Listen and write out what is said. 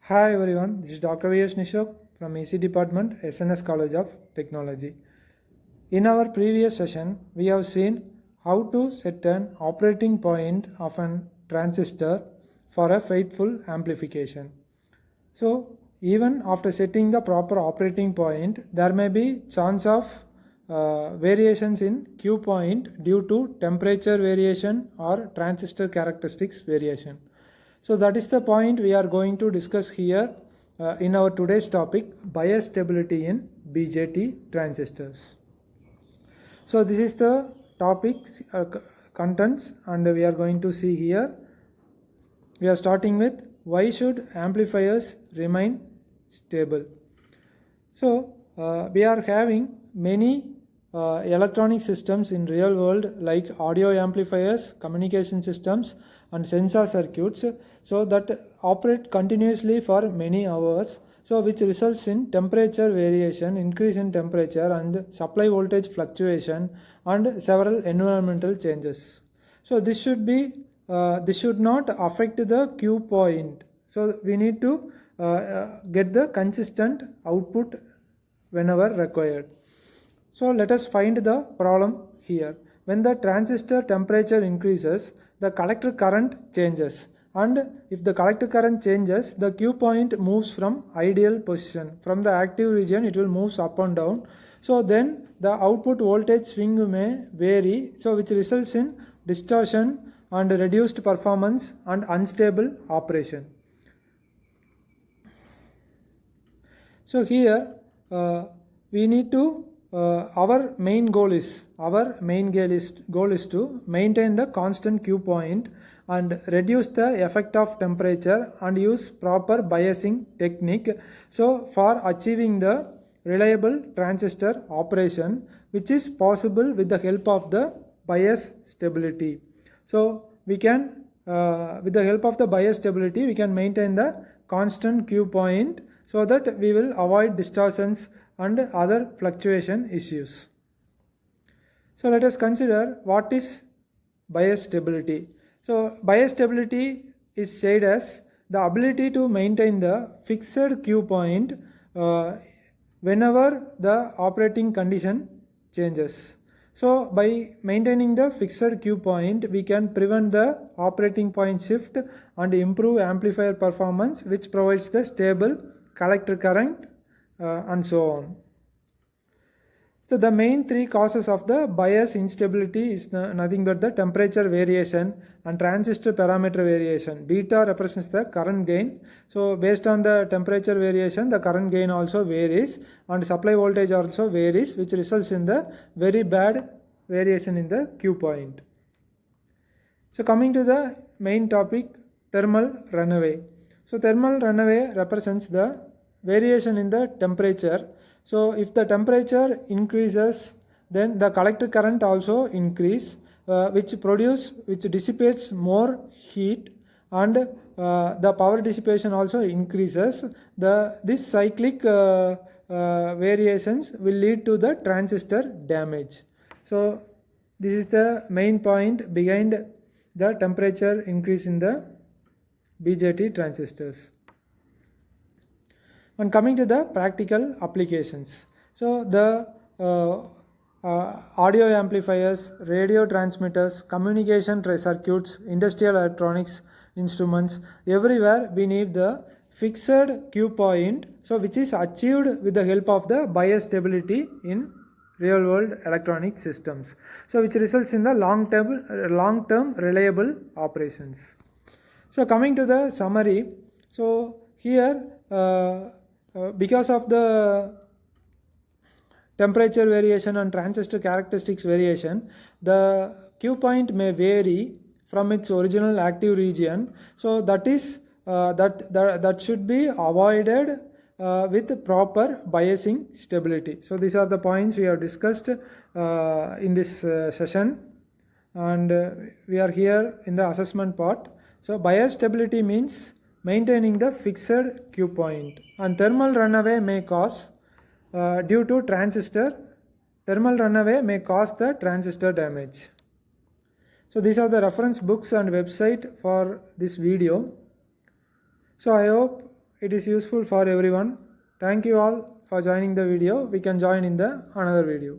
Hi everyone, this is Dr. V.S. Nishok from EC Department, SNS College of Technology. In our previous session, we have seen how to set an operating point of an transistor for a faithful amplification. So, even after setting the proper operating point, there may be chance of variations in Q point due to temperature variation or transistor characteristics variation. So that is the point we are going to discuss here in our today's topic, bias stability in BJT transistors. So this is the topics contents, and we are going to see here. We are starting with why should amplifiers remain stable. So we are having many electronic systems in real world like audio amplifiers, communication systems and sensor circuits, so that operate continuously for many hours, so which results in temperature variation, increase in temperature and supply voltage fluctuation and several environmental changes. So this should not affect the Q point. So we need to get the consistent output whenever required. So let us find the problem here. When the transistor temperature increases, the collector current changes, and if the collector current changes, the Q point moves from ideal position. From the active region it will move up and down. So then the output voltage swing may vary, so which results in distortion and reduced performance and unstable operation. So here we need to our main goal is to maintain the constant Q point and reduce the effect of temperature and use proper biasing technique, so for achieving the reliable transistor operation, which is possible with the help of the bias stability. So we can with the help of the bias stability we can maintain the constant Q point, so that we will avoid distortions and other fluctuation issues. So let us consider what is bias stability. So bias stability is said as the ability to maintain the fixed Q point whenever the operating condition changes. So by maintaining the fixed Q point, we can prevent the operating point shift and improve amplifier performance, which provides the stable collector current and so on. So the main three causes of the bias instability is nothing but the temperature variation and transistor parameter variation. Beta represents the current gain. So based on the temperature variation, the current gain also varies, and supply voltage also varies, which results in the very bad variation in the Q point. So coming to the main topic, thermal runaway. So thermal runaway represents the variation in the temperature. So if the temperature increases, then the collector current also increase, which dissipates more heat, and the power dissipation also increases. This cyclic variations will lead to the transistor damage. So this is the main point behind the temperature increase in the BJT transistors. And coming to the practical applications, so the audio amplifiers, radio transmitters, communication circuits, industrial electronics instruments, everywhere we need the fixed Q point, so which is achieved with the help of the bias stability in real world electronic systems, so which results in the long term reliable operations. So coming to the summary, so here because of the temperature variation and transistor characteristics variation, the Q point may vary from its original active region. So that is that should be avoided with proper biasing stability. So these are the points we have discussed in this session, and we are here in the assessment part. So bias stability means maintaining the fixed Q point, and thermal runaway may cause due to thermal runaway may cause the transistor damage. So these are the reference books and website for this video. So I hope it is useful for everyone. Thank you all for joining the video. We can join in the another video.